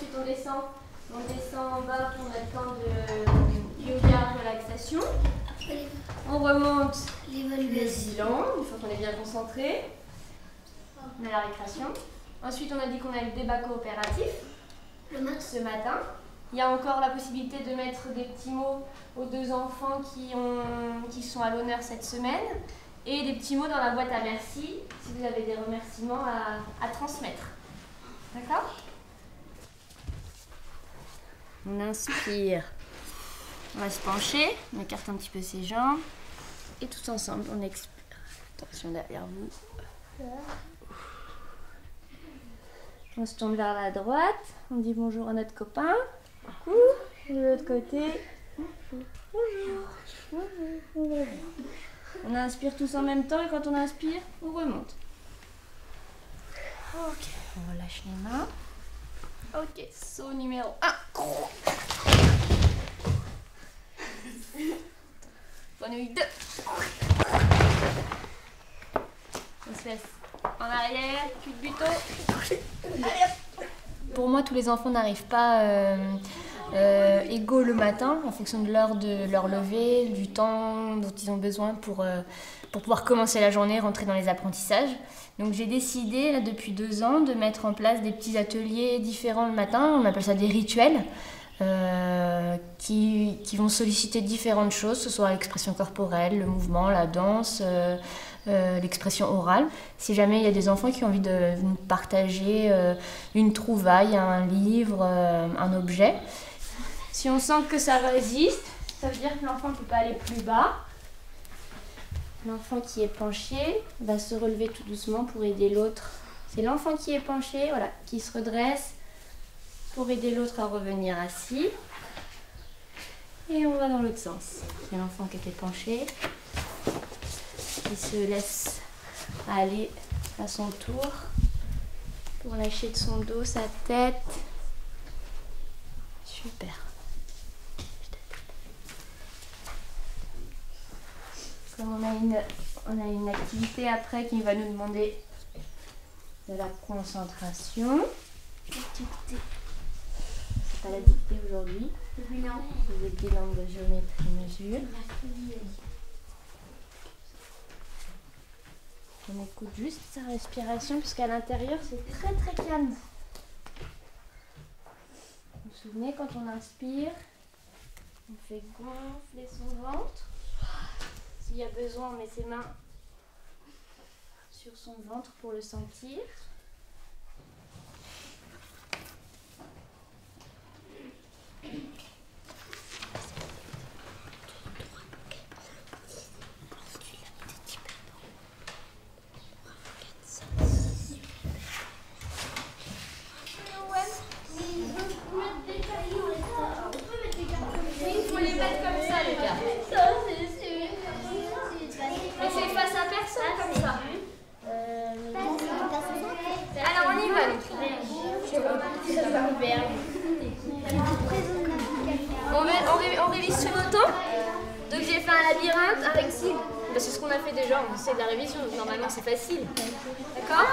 ensuite on descend en bas pour notre temps de yoga, relaxation. On remonte le bilan, une fois qu'on est bien concentré. On a la récréation. Ensuite, on a dit qu'on a le débat coopératif ce matin. Il y a encore la possibilité de mettre des petits mots aux 2 enfants qui sont à l'honneur cette semaine et des petits mots dans la boîte à merci si vous avez des remerciements à transmettre. D'accord? On inspire. On va se pencher, on écarte un petit peu ses jambes et tous ensemble on expire. Attention derrière vous. On se tourne vers la droite, on dit bonjour à notre copain. Coucou. De l'autre côté. Bonjour. Bonjour. On inspire tous en même temps et quand on inspire, on remonte. Ok, on relâche les mains. Ok, saut numéro 1. Grenouille 2. On se laisse en arrière, cul de buto. Allez hop. Pour moi, tous les enfants n'arrivent pas égaux le matin en fonction de l'heure de leur lever, du temps dont ils ont besoin pour pouvoir commencer la journée, rentrer dans les apprentissages. Donc j'ai décidé, là, depuis 2 ans, de mettre en place des petits ateliers différents le matin. On appelle ça des rituels qui vont solliciter différentes choses, que ce soit l'expression corporelle, le mouvement, la danse, l'expression orale. Si jamais il y a des enfants qui ont envie de nous partager une trouvaille, un livre, un objet. Si on sent que ça résiste, ça veut dire que l'enfant ne peut pas aller plus bas. L'enfant qui est penché va se relever tout doucement pour aider l'autre. C'est l'enfant qui est penché, voilà, qui se redresse pour aider l'autre à revenir assis. Et on va dans l'autre sens. C'est l'enfant qui était penché, qui se laisse aller à son tour pour lâcher de son dos sa tête. Super. Comme on a une activité après qui va nous demander de la concentration. Activité. C'est pas la dictée aujourd'hui. Non. C'est des bilans de géométrie mesure. On écoute juste sa respiration puisqu'à l'intérieur c'est très très calme. Vous vous souvenez quand on inspire, on fait gonfler son ventre. S'il y a besoin, on met ses mains sur son ventre pour le sentir. Il faut les mettre comme ça, les gars. Mais c'est face à personne comme ça. Alors on y va. On révise sur le temps. Donc j'ai fait un labyrinthe avec Sid. Bah, c'est ce qu'on a fait déjà, on sait de la révision, donc normalement c'est facile. D'accord?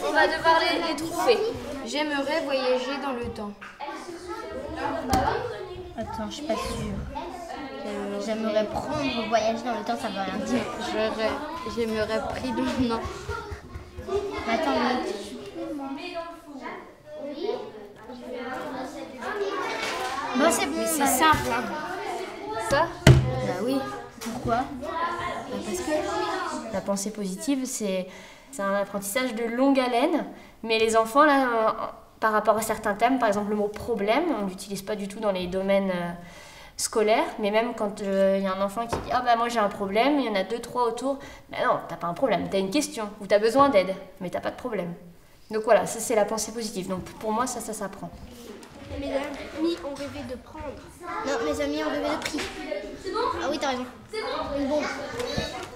On va devoir les trouver. J'aimerais voyager dans le temps. Attends, je suis pas sûre. J'aimerais prendre voyager dans le temps, ça veut rien dire. J'aimerais pris le nom. Attends, Non, c'est bon. C'est simple. Hein. Ça? bah oui. Pourquoi? Parce que la pensée positive, c'est un apprentissage de longue haleine, mais les enfants, là, par rapport à certains thèmes, par exemple le mot problème, on ne l'utilise pas du tout dans les domaines scolaires, mais même quand il y a un enfant qui dit « Ah bah moi j'ai un problème », il y en a 2-3 autour, « Bah non, t'as pas un problème, t'as une question, ou t'as besoin d'aide, mais t'as pas de problème ». Donc voilà, ça c'est la pensée positive, donc pour moi ça s'apprend. Mes amis ont rêvé de prendre. Non, mes amis ont rêvé de prix. C'est bon? Ah oui, t'as raison. C'est bon? Une bombe.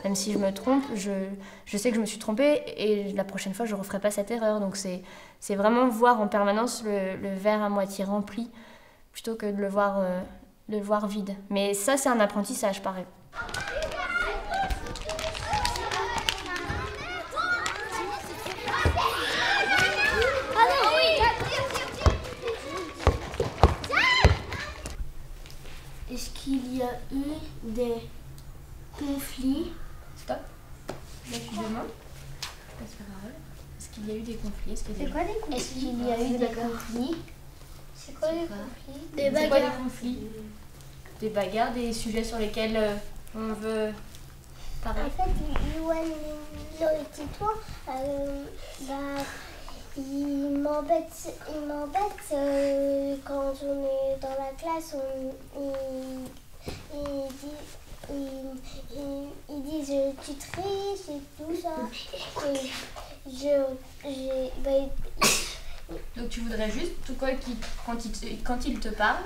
Même si je me trompe, je sais que je me suis trompée et la prochaine fois, je ne referai pas cette erreur. Donc c'est vraiment voir en permanence le verre à moitié rempli plutôt que de le voir vide. Mais ça, c'est un apprentissage, pareil. Ah non, oui. des conflits. Stop. Là, tu demandes. Je passe la parole. Est-ce qu'il y a eu des conflits? C'est quoi des conflits? Est-ce qu'il y a eu des conflits? C'est quoi les conflits? Des bagarres. C'est quoi des conflits? Des bagarres, des sujets sur lesquels on veut parler. En fait, le petit toit, il m'embête quand on est dans la classe, ils disent tu triches et tout ça. Donc tu voudrais juste, tout quoi, quand il te parle,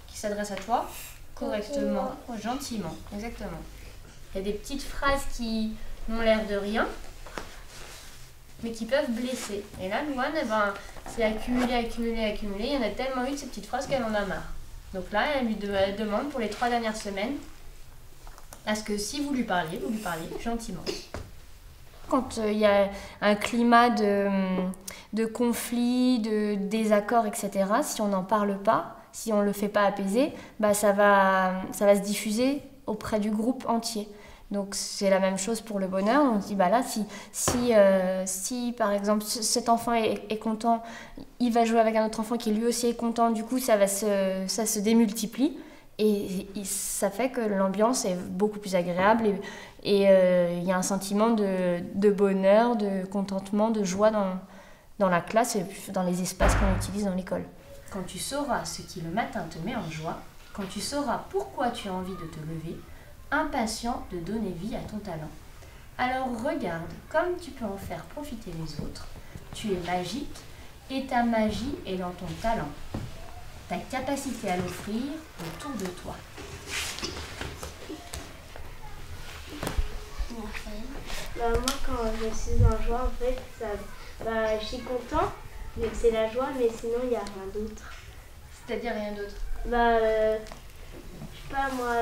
qu'il s'adresse à toi, correctement, gentiment, exactement. Il y a des petites phrases qui n'ont l'air de rien, mais qui peuvent blesser. Et là, Louane, c'est accumulé. Il y en a tellement eu de ces petites phrases qu'elle en a marre. Donc là, elle lui demande pour les 3 dernières semaines à ce que si vous lui parliez gentiment. Quand il y a un climat de conflit, de désaccord, etc., si on n'en parle pas, si on ne le fait pas apaiser, ça va se diffuser auprès du groupe entier. Donc c'est la même chose pour le bonheur. On se dit là, si par exemple cet enfant est content, il va jouer avec un autre enfant qui lui aussi est content, du coup ça se démultiplie et ça fait que l'ambiance est beaucoup plus agréable et il y a un sentiment de bonheur, de contentement, de joie dans la classe et dans les espaces qu'on utilise dans l'école. Quand tu sauras ce qui le matin te met en joie, quand tu sauras pourquoi tu as envie de te lever, impatient de donner vie à ton talent. Alors regarde comme tu peux en faire profiter les autres. Tu es magique et ta magie est dans ton talent. Ta capacité à l'offrir autour de toi. Moi, quand je suis en joie, en fait, je suis content, mais c'est la joie, mais sinon, il n'y a rien d'autre. C'est-à-dire rien d'autre? Je sais pas, moi,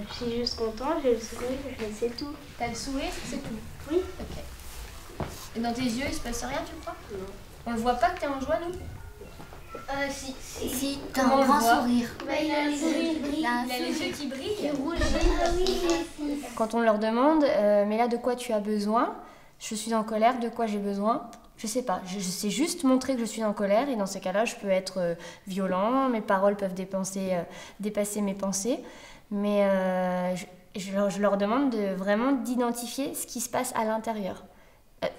je suis juste content, j'ai le sourire, c'est tout. T'as le sourire, c'est tout? Oui. Ok. Et dans tes yeux, il se passe rien, tu crois? Non. On le voit pas que t'es en joie, nous? Si, t'as un grand sourire. Il a les yeux qui brillent. Il a les yeux qui brillent. Oui. Quand on leur demande, mais là, de quoi tu as besoin? Je suis en colère, de quoi j'ai besoin? Je sais pas, je sais juste montrer que je suis en colère et dans ces cas-là, je peux être violent, mes paroles peuvent dépasser mes pensées, mais je leur demande vraiment d'identifier ce qui se passe à l'intérieur.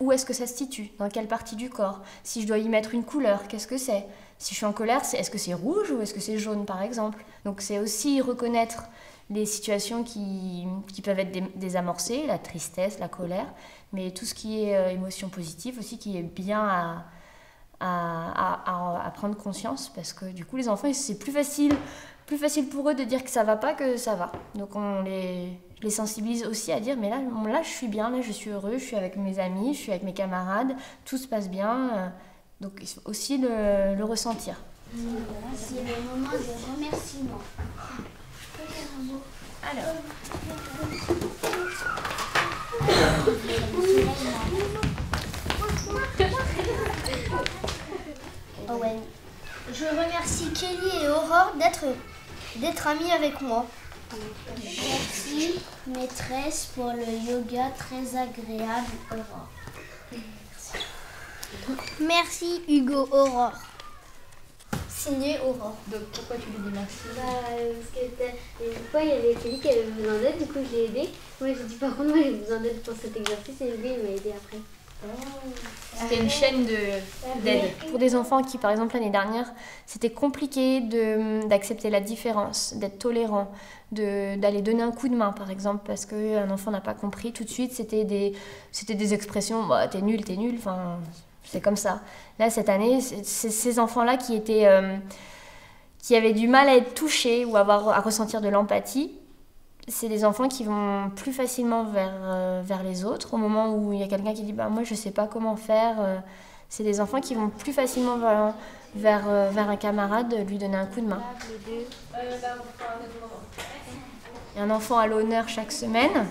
Où est-ce que ça se situe? Dans quelle partie du corps? Si je dois y mettre une couleur, qu'est-ce que c'est? Si je suis en colère, est-ce que c'est rouge ou est-ce que c'est jaune, par exemple? Donc c'est aussi reconnaître les situations qui peuvent être désamorcées, la tristesse, la colère, mais tout ce qui est émotion positive aussi, qui est bien à prendre conscience, parce que du coup, les enfants, c'est plus facile pour eux de dire que ça va pas que ça va. Donc je les sensibilise aussi à dire, mais là je suis bien, là je suis heureux, je suis avec mes amis, je suis avec mes camarades, tout se passe bien. Donc il faut aussi le ressentir. C'est le moment de remerciement. Je peux dire un mot? Alors. Owen. Je remercie Kelly et Aurore d'être amies avec moi. Merci maîtresse pour le yoga très agréable, Aurore. Merci Hugo, Aurore. Signé Aurore. Donc pourquoi tu lui dis merci? Parce que une fois, il y avait Kelly qui avait besoin d'aide, du coup je l'ai aidée. Moi j'ai dit par contre, moi j'ai besoin d'aide pour cet exercice et lui il m'a aidée après. C'était une chaîne d'aide. Pour des enfants qui, par exemple, l'année dernière, c'était compliqué d'accepter la différence, d'être tolérant, d'aller donner un coup de main, par exemple, parce qu'un enfant n'a pas compris. Tout de suite, c'était des expressions, t'es nul, enfin, c'est comme ça. Là, cette année, c'est ces enfants-là qui avaient du mal à être touchés ou à ressentir de l'empathie. C'est des enfants qui vont plus facilement vers les autres. Au moment où il y a quelqu'un qui dit moi je sais pas comment faire, c'est des enfants qui vont plus facilement vers un camarade lui donner un coup de main. Il y a un enfant à l'honneur chaque semaine.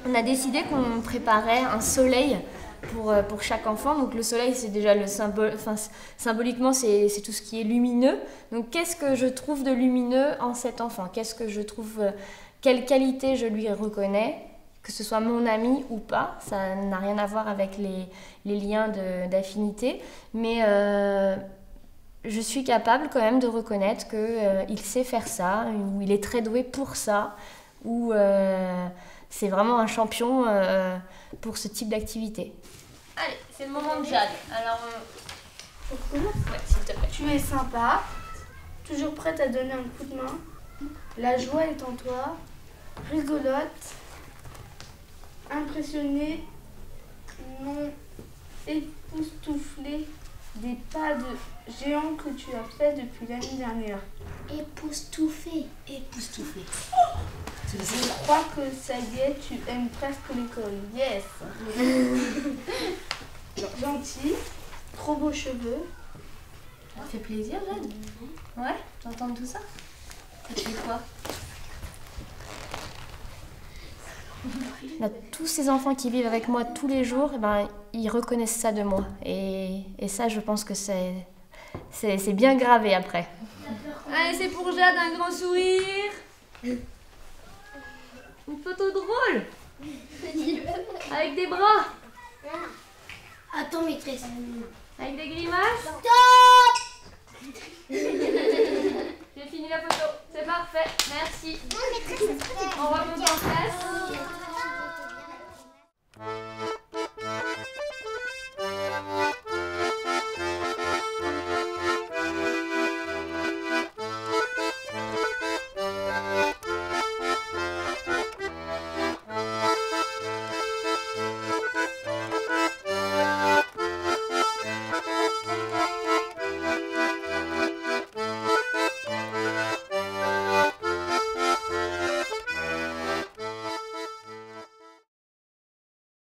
On a décidé qu'on préparait un soleil pour chaque enfant. Donc le soleil, c'est déjà le symbole, enfin, symboliquement, c'est tout ce qui est lumineux. Donc qu'est-ce que je trouve de lumineux en cet enfant? Qu'est-ce que je trouve, quelle qualité je lui reconnais? Que ce soit mon ami ou pas, ça n'a rien à voir avec les liens d'affinité. Mais je suis capable quand même de reconnaître qu'il sait faire ça, ou il est très doué pour ça, ou c'est vraiment un champion pour ce type d'activité. Allez, c'est le moment de Jade. Alors, ouais, s'il te plaît. Tu es sympa, toujours prête à donner un coup de main. La joie est en toi, rigolote, impressionnée, non époustouflée des pas de géant que tu as fait depuis l'année dernière. Époustouflée. Je crois que ça y est, tu aimes presque l'école. Yes. Gentil, trop beaux cheveux. Ça fait plaisir, Jade? Ouais, t'entends tout ça? Ça te fait quoi? Là, tous ces enfants qui vivent avec moi tous les jours, eh ben, ils reconnaissent ça de moi. Et ça, je pense que c'est bien gravé après. Allez, c'est pour Jade, un grand sourire. Une photo drôle. Avec des bras. Attends, maîtresse. Avec des grimaces. J'ai fini la photo. C'est parfait. Merci. On remonte en classe.